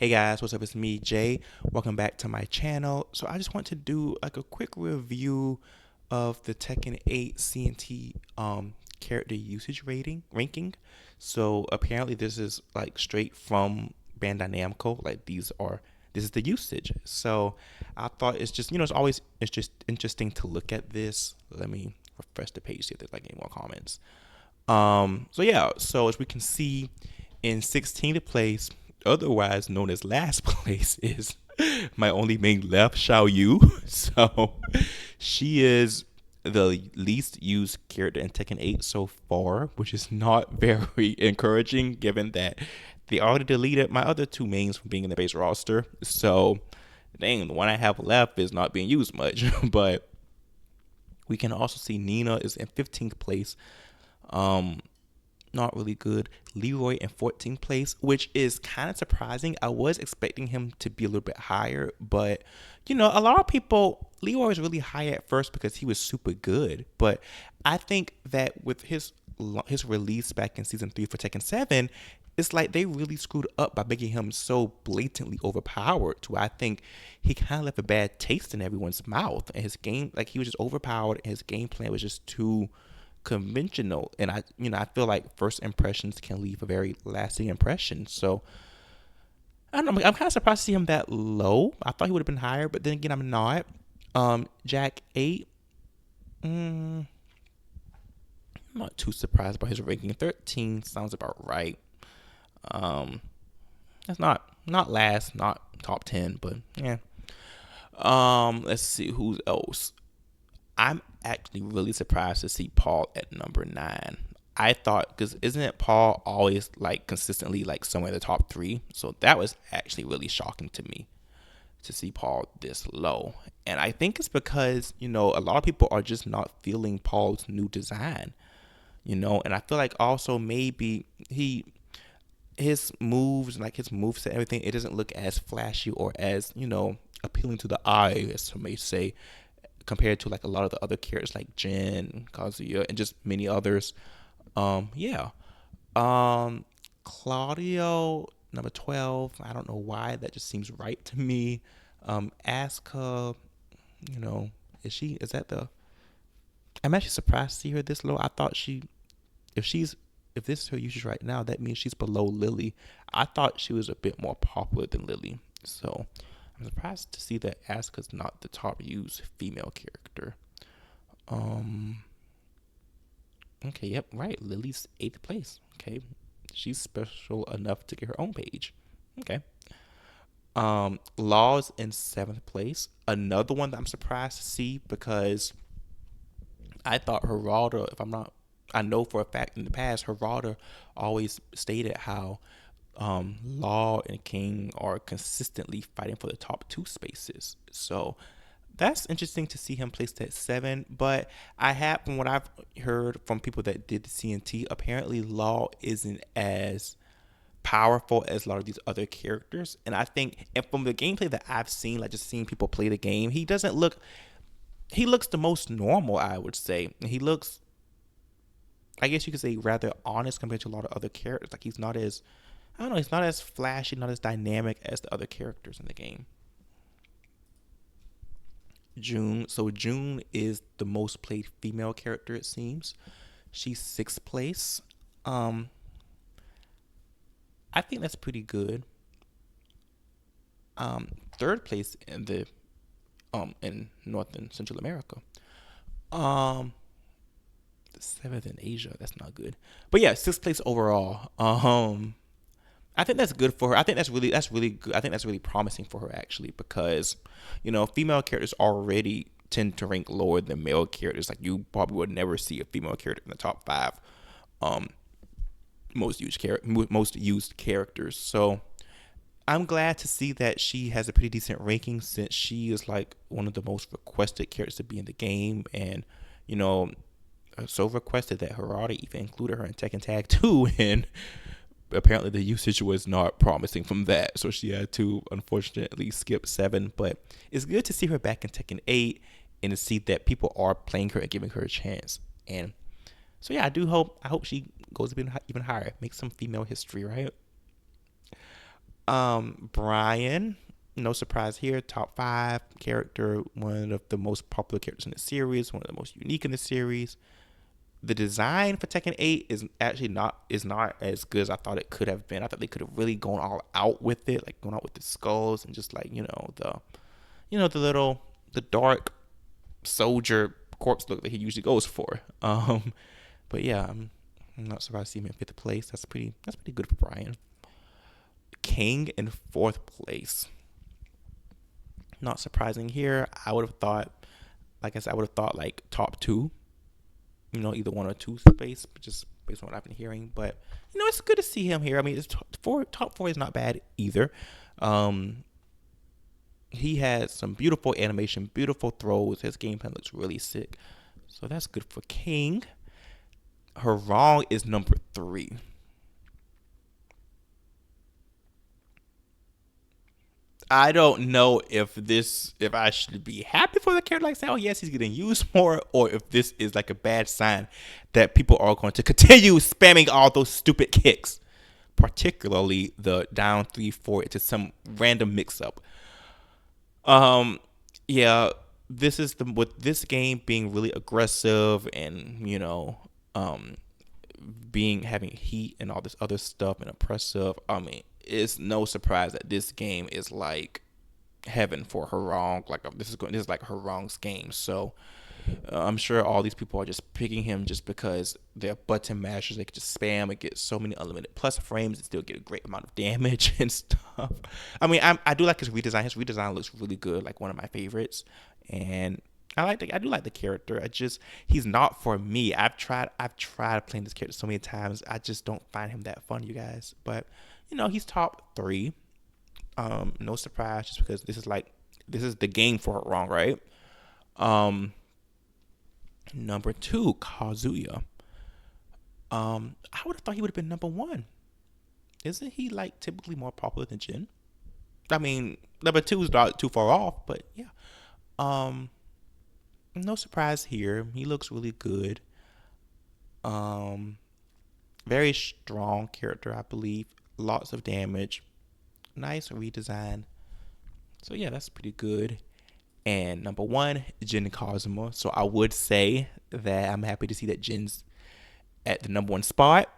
Hey guys, what's up? It's me, Jay. Welcome back to my channel. So I just want to do like a quick review of the Tekken 8 CNT character usage rating ranking. So apparently this is like straight from Bandai Namco. This is the usage. So I thought it's just interesting to look at this. Let me refresh the page see if there's like any more comments. So as we can see, in 16th place, otherwise known as last place, is my only main left, Xiao Yu. So she is the least used character in Tekken 8 so far, which is not very encouraging given that they already deleted my other two mains from being in the base roster. So, dang, the one I have left is not being used much. But we can also see Nina is in 15th place. Um, not really good. Leroy in 14th place, which is kind of surprising. I was expecting him to be a little bit higher, but a lot of people, Leroy was really high at first because he was super good. But I think that with his release back in season 3 for Tekken 7, it's like they really screwed up by making him so blatantly overpowered to where I think he kind of left a bad taste in everyone's mouth. And his game, like he was just overpowered and his game plan was just too conventional. And I feel like first impressions can leave a very lasting impression. So I don't know, I'm kind of surprised to see him that low. I thought he would have been higher, but then again, I'm not. Jack 8, I'm not too surprised by his ranking. 13 sounds about right. um that's not last, not top 10, but yeah. Let's see who else. I'm actually really surprised to see Paul at number 9. I thought, because isn't it Paul always like consistently like somewhere in the top 3? So that was actually really shocking to me to see Paul this low. And I think it's because, a lot of people are just not feeling Paul's new design, and I feel like also maybe his moves, like his moves and everything, it doesn't look as flashy or as, appealing to the eye, as some may say, compared to like a lot of the other characters like Jin, Kazuya, and just many others. Yeah. Um, Claudio, number 12. I don't know why that just seems right to me. Asuka, you know, is that the? I'm actually surprised to see her this low. I thought if she's, if this is her usage right now, that means she's below Lily. I thought she was a bit more popular than Lily. So I'm surprised to see that Asuka's not the top used female character. Um, okay, yep, right. Lily's 8th place. Okay, she's special enough to get her own page. Okay. Law's in 7th place. Another one that I'm surprised to see because I thought Geralda, if I'm not, I know for a fact in the past, Geralda always stated how Law and King are consistently fighting for the top 2 spaces. So that's interesting to see him placed at 7. But I have, from what I've heard from people that did the CNT, apparently Law isn't as powerful as a lot of these other characters. And I think, and from the gameplay that I've seen, like just seeing people play the game, he looks the most normal, I would say. He looks, I guess you could say, rather honest compared to a lot of other characters. Like he's not as, I don't know, he's not as flashy, not as dynamic as the other characters in the game. June. So June is the most played female character, it seems. She's 6th place. Um, I think that's pretty good. 3rd place in North and Central America. Um, 7th in Asia. That's not good. But yeah, 6th place overall. I think that's good for her. I think that's really good. I think that's really promising for her actually because, female characters already tend to rank lower than male characters. Like you probably would never see a female character in the top 5 um most used characters. So I'm glad to see that she has a pretty decent ranking since she is like one of the most requested characters to be in the game, and you know, so requested that Harada even included her in Tekken Tag 2, and apparently the usage was not promising from that, so she had to unfortunately skip 7. But it's good to see her back in Tekken 8 and to see that people are playing her and giving her a chance. And so yeah, I hope she goes even higher, make some female history, right? Brian, no surprise here, top five character, one of the most popular characters in the series, one of the most unique in the series. The design for Tekken 8 is actually not as good as I thought it could have been. I thought they could have really gone all out with it, like going out with the skulls and just like the little the dark soldier corpse look that he usually goes for. But yeah, I'm not surprised to see him in fifth place. That's pretty good for Brian. King in fourth place. Not surprising here. I would have thought, like I said, I would have thought like top two. Either one or two space, just based on what I've been hearing. But it's good to see him here. I mean, top four is not bad either. Um, he has some beautiful animation, beautiful throws. His gameplay looks really sick, so that's good for King. Her wrong is number three. I don't know if I should be happy for the character, like say, oh yes, he's getting used more, or if this is like a bad sign that people are going to continue spamming all those stupid kicks, particularly the down 3-4 to some random mix up. Um, yeah, this is the with this game being really aggressive and um, being having heat and all this other stuff and oppressive. I mean, it's no surprise that this game is like heaven for Harong. Like this is like Harong's game. So I'm sure all these people are just picking him just because they're button mashers. They can just spam and get so many unlimited plus frames and still get a great amount of damage and stuff. I mean, I do like his redesign. His redesign looks really good, like one of my favorites. And I do like the character. He's not for me. I've tried playing this character so many times. I just don't find him that fun, you guys. But he's top three. No surprise, just because this is the game for it wrong, right? Um, Number two, Kazuya. I would have thought he would have been number one. Isn't he like typically more popular than Jin? I mean, number two is not too far off, but yeah. Um, no surprise here. He looks really good. Um, Very strong character, I believe. Lots of damage. Nice redesign. So yeah, that's pretty good. And number one, Jin Kazuma. So I would say that I'm happy to see that Jin's at the number one spot.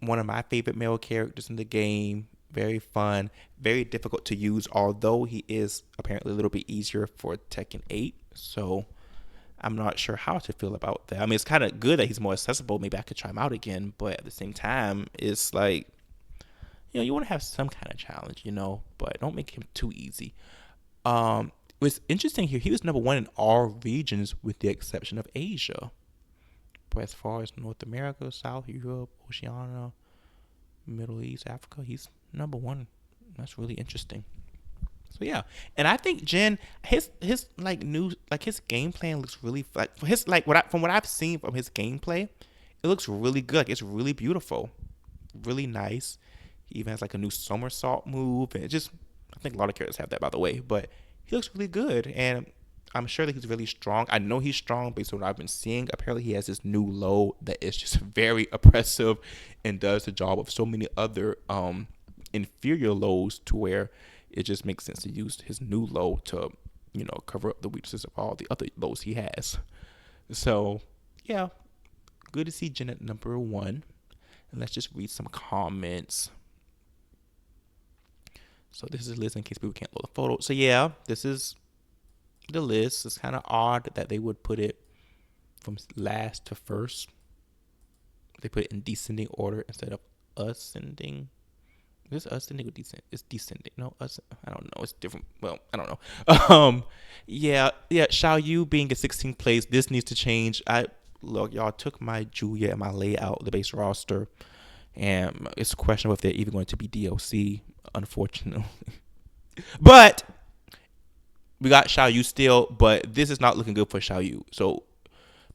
One of my favorite male characters in the game. Very fun, very difficult to use, although he is apparently a little bit easier for Tekken 8. So I'm not sure how to feel about that. I mean, it's kind of good that he's more accessible. Maybe I could try him out again, but at the same time, it's like, you want to have some kind of challenge, but don't make him too easy. What's interesting here, he was number one in all regions with the exception of Asia. But as far as North America, South Europe, Oceania, Middle East, Africa, he's number one. That's really interesting. So yeah, and I think Jin, his like new like his game plan looks really like for his like from what I've seen from his gameplay, it looks really good. Like, it's really beautiful, really nice. He even has like a new somersault move, and it just I think a lot of characters have that, by the way, but he looks really good, and I'm sure that he's really strong. I know he's strong based on what I've been seeing. Apparently, he has this new low that is just very oppressive and does the job of so many other inferior lows to where it just makes sense to use his new low to, cover up the weaknesses of all the other lows he has. So, yeah, good to see Jen at number one. And let's just read some comments. So this is a list in case people can't load the photo. So yeah, this is the list. It's kind of odd that they would put it from last to first. They put it in descending order instead of ascending. Is ascending or descend? It's descending. No, I don't know. It's different. Well, I don't know. Yeah. Xiao Yu being in 16th place. This needs to change. Look, y'all took my Julia and my layout, the base roster, and it's questionable if they're even going to be DLC. Unfortunately, but we got Xiao Yu still. But this is not looking good for Xiao Yu. So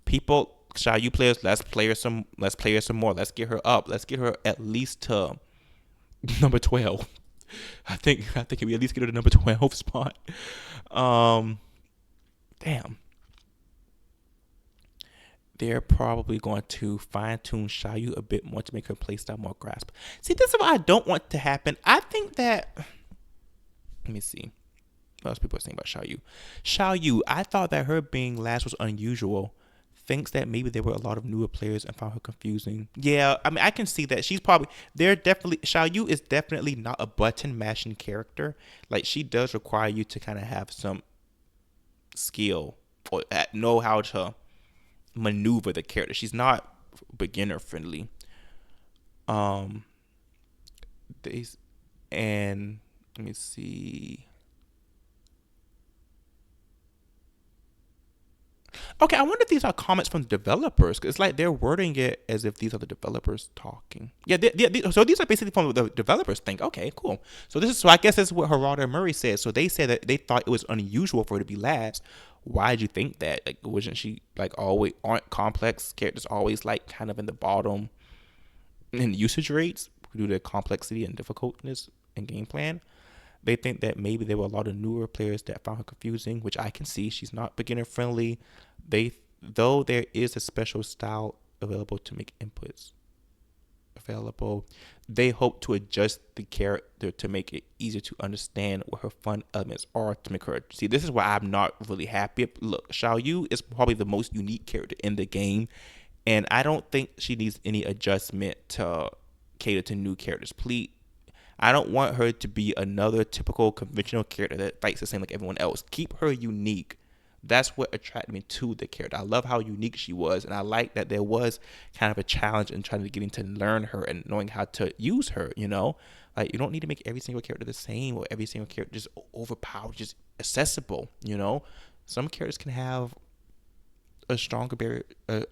people, Xiao Yu players, let's play her some more. Let's get her up. Let's get her at least to number 12. I think if we at least get her to number 12 spot. Damn. they're probably going to fine tune Xiaoyu a bit more to make her playstyle more grasp. See, this is what I don't want to happen. I think that. Let me see what else people are saying about Xiaoyu. Xiaoyu, I thought that her being last was unusual. Thinks that maybe there were a lot of newer players and found her confusing. Yeah, I mean, I can see that. She's probably, they're definitely, Xiaoyu is definitely not a button mashing character. Like, she does require you to kind of have some skill or know how to maneuver the character. She's not beginner friendly. Um, they and let me see. Okay, I wonder if these are comments from the developers. 'Cause it's like they're wording it as if these are the developers talking. Yeah, so these are basically from the developers think. Okay, cool. So this is so I guess this is what Harada and Murray said. So they said that they thought it was unusual for her to be last. Why did you think that? Like, wasn't she like always? Aren't complex characters always like kind of in the bottom in usage rates due to complexity and difficultness in game plan? They think that maybe there were a lot of newer players that found her confusing, which I can see. She's not beginner friendly. They though there is a special style available to make inputs available. They hope to adjust the character to make it easier to understand what her fun elements are to make her see. This is why I'm not really happy. Look, Xiao Yu is probably the most unique character in the game, and I don't think she needs any adjustment to cater to new characters. Please, I don't want her to be another typical conventional character that fights the same like everyone else. Keep her unique. That's what attracted me to the character. I love how unique she was, and I like that there was kind of a challenge in trying to getting to learn her and knowing how to use her. You know, like you don't need to make every single character the same or every single character just overpowered, just accessible. You know, some characters can have a stronger barrier,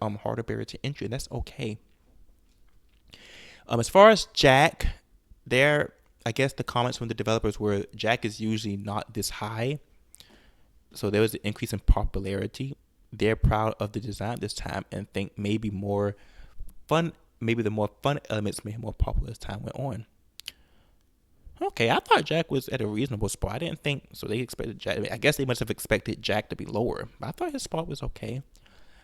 harder barrier to entry, and that's okay. As far as Jack, there, I guess the comments from the developers were Jack is usually not this high, so there was an increase in popularity. They're proud of the design this time and think fun, maybe the more fun elements made him more popular as time went on. Okay, I thought Jack was at a reasonable spot. I didn't think so. They expected Jack. I guess they must have expected Jack to be lower. But I thought his spot was okay.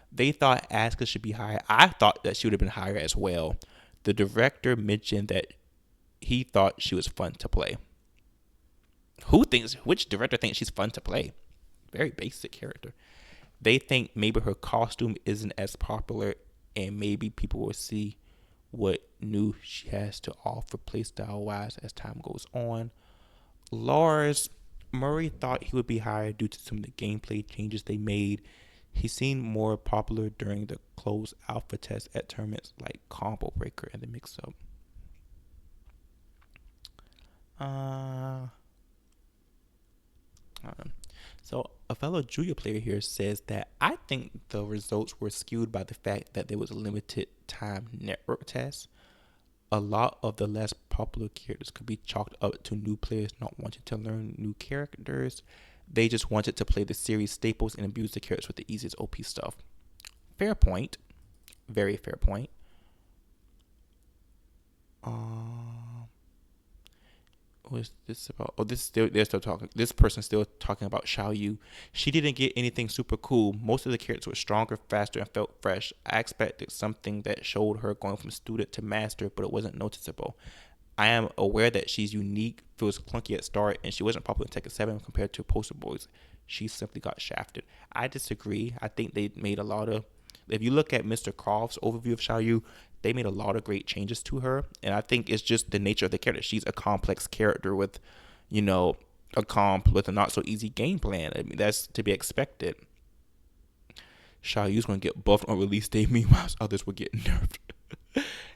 They thought Asuka should be higher. I thought that she would have been higher as well. The director mentioned that he thought she was fun to play. Which director thinks she's fun to play? Very basic character. They think maybe her costume isn't as popular and maybe people will see what new she has to offer playstyle wise as time goes on. Lars Murray thought he would be higher due to some of the gameplay changes they made. He seemed more popular during the closed alpha test at tournaments like Combo Breaker and the Mix Up. So a fellow Julia player here says that I think the results were skewed by the fact that there was a limited time network test. A lot of the less popular characters could be chalked up to new players not wanting to learn new characters. They just wanted to play the series staples and abuse the characters with the easiest OP stuff. Fair point. Very fair point. What is this about? Oh, they're still talking. This person's still talking about Xiao Yu. She didn't get anything super cool. Most of the characters were stronger, faster, and felt fresh. I expected something that showed her going from student to master, but it wasn't noticeable. I am aware that she's unique, feels clunky at start, and she wasn't popular in Tekken 7 compared to Poster Boys. She simply got shafted. I disagree. I think they made a lot of. If you look at Mr. Croft's overview of Xiao Yu, they made a lot of great changes to her, and I think it's just the nature of the character. She's a complex character with, you know, with a not so easy game plan. I mean, that's to be expected. Xiao Yu's gonna get buffed on release day, meanwhile others will get nerfed.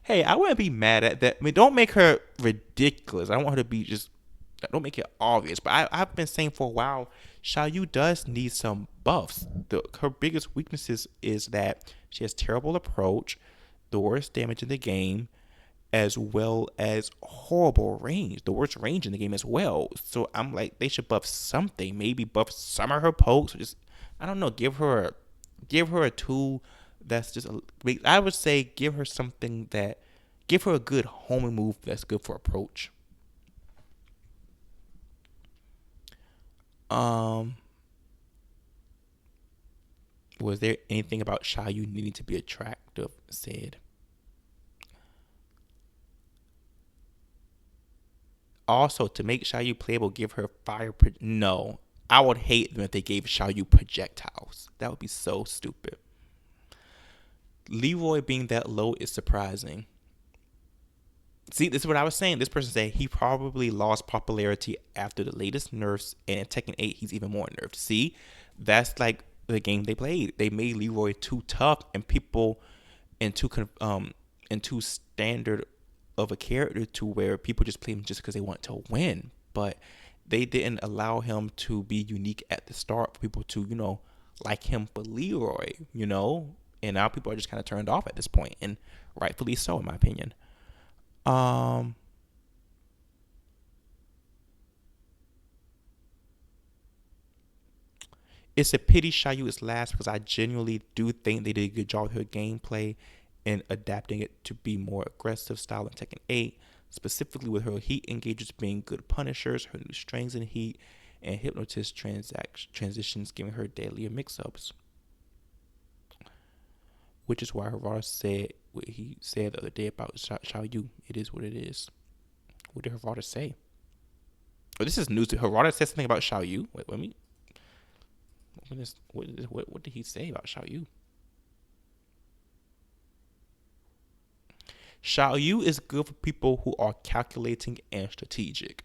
Hey, I wouldn't be mad at that. I mean, don't make her ridiculous. I don't want her to be just. Don't make it obvious. But I've been saying for a while, Xiao Yu does need some buffs. Her biggest weaknesses is that she has terrible approach, the worst damage in the game, as well as horrible range, the worst range in the game as well. So I'm like, they should buff something. Maybe buff some of her pokes, or just I don't know, give her a tool that's just. I would say give her something that give her a good homing move that's good for approach. Um. Was there anything about Xiaoyu needing to be attractive? Said. Also, to make Xiaoyu playable, give her fire. No, I would hate them if they gave Xiaoyu projectiles. That would be so stupid. Leroy being that low is surprising. See, this is what I was saying. This person said he probably lost popularity after the latest nerfs, and in Tekken 8, he's even more nerfed. See, that's like the game they played. They made Leroy too tough, and people and too standard of a character to where people just play him just because they want to win. But they didn't allow him to be unique at the start for people to, like him for Leroy, And now people are just kind of turned off at this point, and rightfully so, in my opinion. Um, it's a pity Xiaoyu is last because I genuinely do think they did a good job with her gameplay and adapting it to be more aggressive style in Tekken 8, specifically with her heat engagers being good punishers, her new strings in heat, and hypnotist transitions giving her deadlier mix-ups. Which is why Harada said what he said the other day about Xiaoyu. It is what it is. What did Harada say? Oh, this is news. Harada said something about Xiaoyu. Wait, let me. What did he say about Xiaoyu? Xiaoyu is good for people who are calculating and strategic.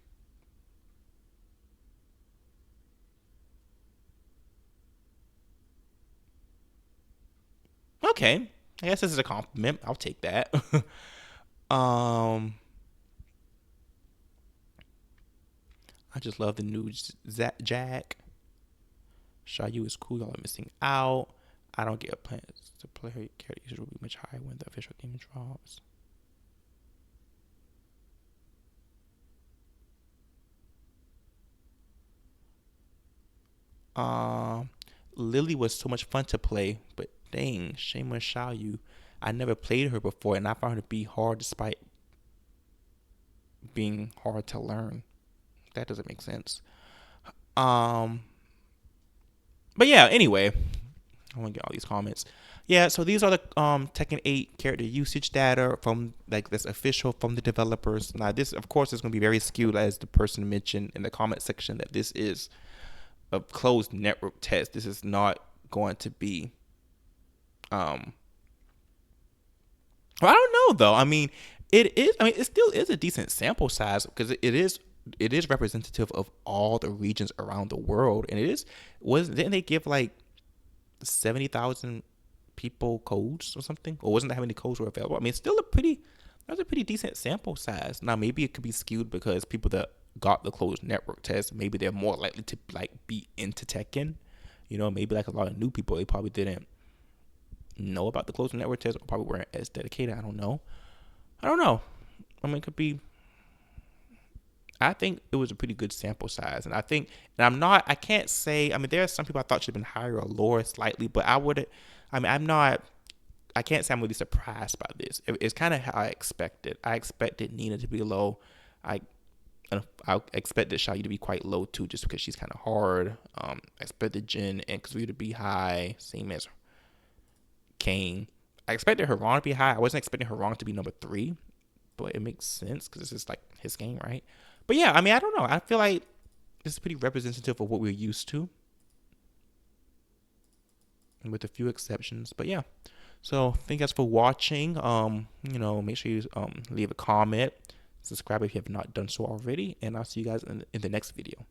Okay, I guess this is a compliment. I'll take that. um, I just love the new Jack. Xiaoyu is cool. Y'all are missing out. I don't get plans to play her character will be much higher when the official game drops. Um, Lily was so much fun to play, but dang, shame on Xiaoyu. I never played her before, and I found her to be hard despite being hard to learn. That doesn't make sense. Um, but yeah. Anyway, I want to get all these comments. Yeah, so these are the Tekken 8 character usage data from like this official from the developers. Now this of course is going to be very skewed as the person mentioned in the comment section that this is a closed network test. This is not going to be um well, I don't know though. I mean, it is it still is a decent sample size because it is representative of all the regions around the world and it is was didn't they give like 70,000 people codes or something, or wasn't that how many codes were available? I mean, it's still that's a pretty decent sample size. Now, maybe it could be skewed because people that got the closed network test, maybe they're more likely to like be into Tekken. Maybe like a lot of new people, they probably didn't know about the closed network test, or probably weren't as dedicated. I don't know. I mean, it could be. I think it was a pretty good sample size, and I can't say. I mean, there are some people I thought should have been higher or lower slightly, but I would. I mean, I'm not. I can't say I'm really surprised by this. It's kind of how I expected. I expected Nina to be low. I I expected Xiaoyu to be quite low too, just because she's kind of hard. I expected Jin and Kazuya to be high, same as Kane. I expected Haran to be high. I wasn't expecting Haran to be number 3, but it makes sense because this is like his game, right? But yeah, I mean, I don't know. I feel like this is pretty representative of what we're used to, with a few exceptions. But yeah. So thank you guys for watching. Make sure you leave a comment, subscribe if you have not done so already, and I'll see you guys in the next video.